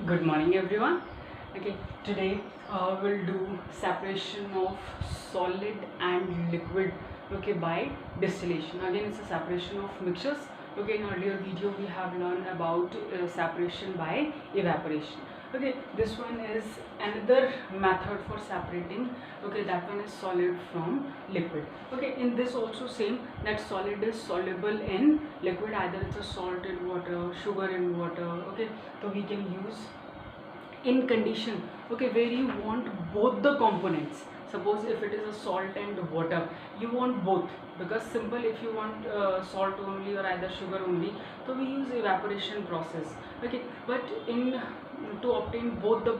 Good morning, everyone. Okay, today we'll do separation of solid and liquid. Okay, by distillation. Again, it's a separation of mixtures. Okay, in earlier video we have learned about separation by evaporation. Okay, this one is another method for separating. Okay, that one is solid from liquid. Okay, in this also same, that solid is soluble in liquid, either it's a salt in water, sugar in water. Okay, so we can use in condition, okay, where you want both the components. Suppose if it is a salt and water, you want both, because simple, if you want salt only or either sugar only, so we use evaporation process. Okay, but in to obtain both the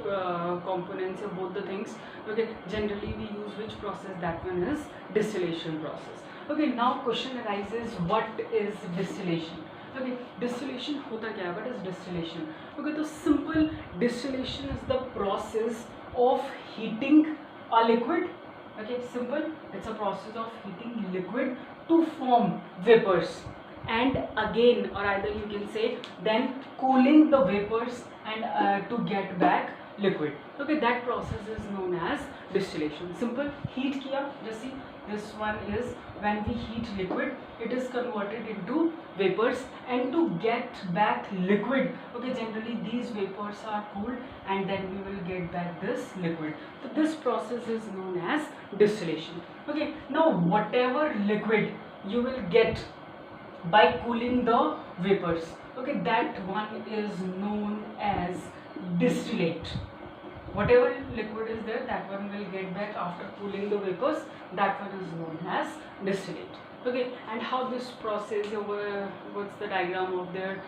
components or both the things, okay, generally we use which process? That one is distillation process. Okay, now question arises, what is distillation? Okay, distillation होता क्या है? What is distillation? Okay, तो simple, distillation is the process of heating a liquid. Okay, simple, it's a process of heating liquid to form vapors, and again, or either you can say then cooling the vapors and to get back liquid. Okay, that process is known as distillation. Simple, heat kiya, just see, this one is when we heat liquid, it is converted into vapors, and to get back liquid, okay, generally these vapors are cooled and then we will get back this liquid. So this process is known as distillation. Okay, now whatever liquid you will get by cooling the vapors, okay, that one is known as distillate. Whatever liquid is there, that one will get back after cooling the vapors, that one is known as distillate. Okay, and how this process, what's the diagram of their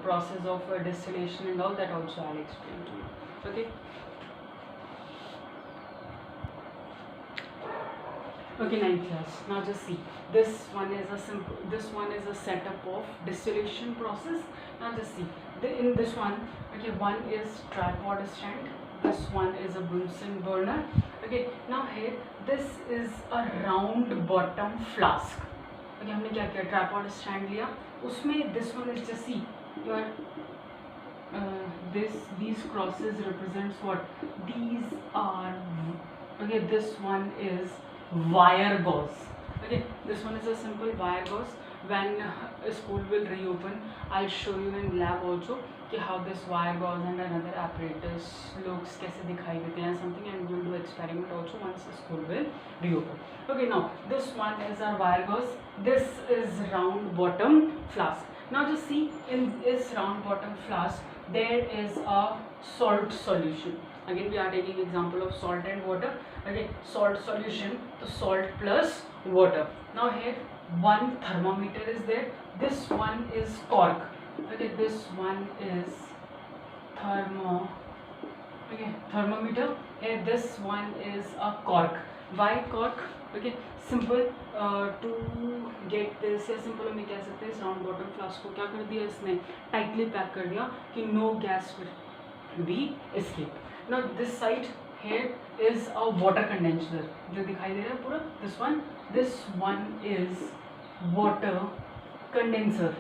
process of distillation and all that also I'll explain to you. Okay. Okay, 9th class. Now just see. This one is a setup of distillation process. Now just see. In this one, okay, one is tripod stand. This one is a Bunsen burner. Okay. Now here, this is a round bottom flask. Okay, हमने क्या किया? Tripod stand लिया. उसमें this one is just see. Your these crosses represents what? These are, okay. This one is wire gauze. Okay, this one is a simple wire gauze. When school will reopen, I'll show you in lab also कि how this wire gauze and another apparatus looks, कैसे दिखाई देते हैं something, and we'll do experiment also once school will reopen. Okay, now this one is our wire gauze. This is round bottom flask. Now just see, in this round bottom flask there is a salt solution. Again we are taking example of salt and water. Okay, salt solution, so salt plus water. Now here one thermometer is there. This one is cork. Okay, this one is thermometer. Here this one is a cork. Why cork? Okay, simple, to get this, या simple हम कह सकते हैं इस round bottom flask को क्या कर दिया इसने, tightly pack कर दिया कि no gas will be escape. Now this side here is a water condenser जो दिखाई दे रहा है पूरा. This one is water condenser.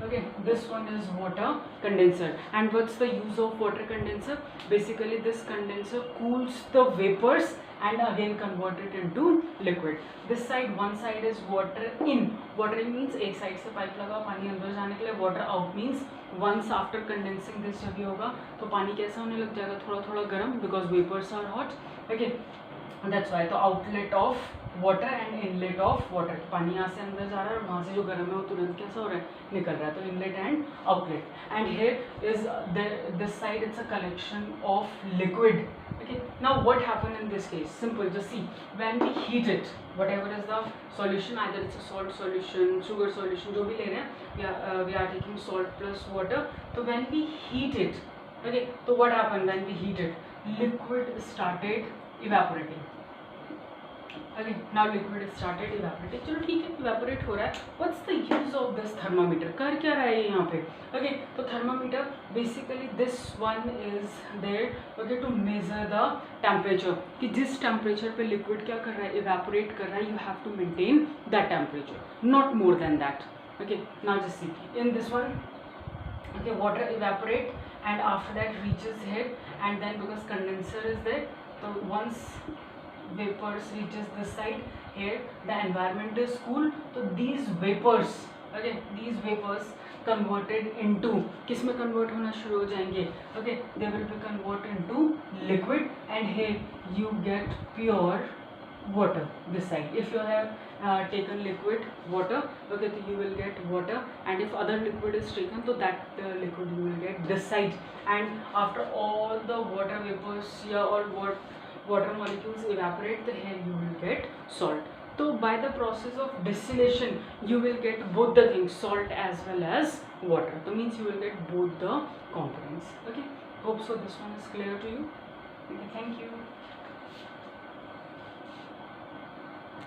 Okay, this one is water condenser. And what's the use of water condenser? Basically this condenser cools the vapors and again convert it into liquid. This side, one side is water in. Water in means एक side से pipe लगा पानी अंदर जाने के लिए. Water out means once after condensing this जब ये होगा तो पानी कैसा होने लग जाएगा, थोड़ा थोड़ा गर्म, because vapors are hot. Okay, that's why. तो outlet of water and inlet of water. पानी यहाँ से अंदर जा रहा है और वहाँ से जो गर्म है वो तुरंत कैसा हो रहा है, निकल रहा है. तो inlet and outlet. And here is this side, it's a collection of liquid. Okay, now what happened in this case? Simple, just see, when we heat it, whatever is the solution, either it's a salt solution, sugar solution, जो भी ले रहे हैं, we are taking salt plus water. So when we heat it, okay, so what happened when we heat it? Liquid started evaporating. Okay, now liquid started evaporating. चलो ठीक है, evaporate हो रहा है. What's the use of this thermometer? कर क्या रहा है ये यहाँ पे? Okay, तो thermometer basically this one is there, okay, to measure the temperature. कि जिस temperature पे liquid क्या कर रहा है, evaporate कर रहा है, you have to maintain that temperature, not more than that. Okay, now just see in this one. Okay, water evaporate and after that reaches here, and then because condenser is there, so once vapors reaches this side, here the environment is cool, so these vapors, okay, these vapors converted into किस में convert होना शुरू हो जाएंगे, okay, they will be converted into liquid, and here you get pure water this side. If you have taken liquid water, okay, so you will get water, and if other liquid is taken, so that liquid you will get this side, and after all the water vapors or water molecules evaporate, then here you will get salt. So by the process of distillation you will get both the things, salt as well as water. So means you will get both the components. Okay, hope so this one is clear to you. Okay, thank you.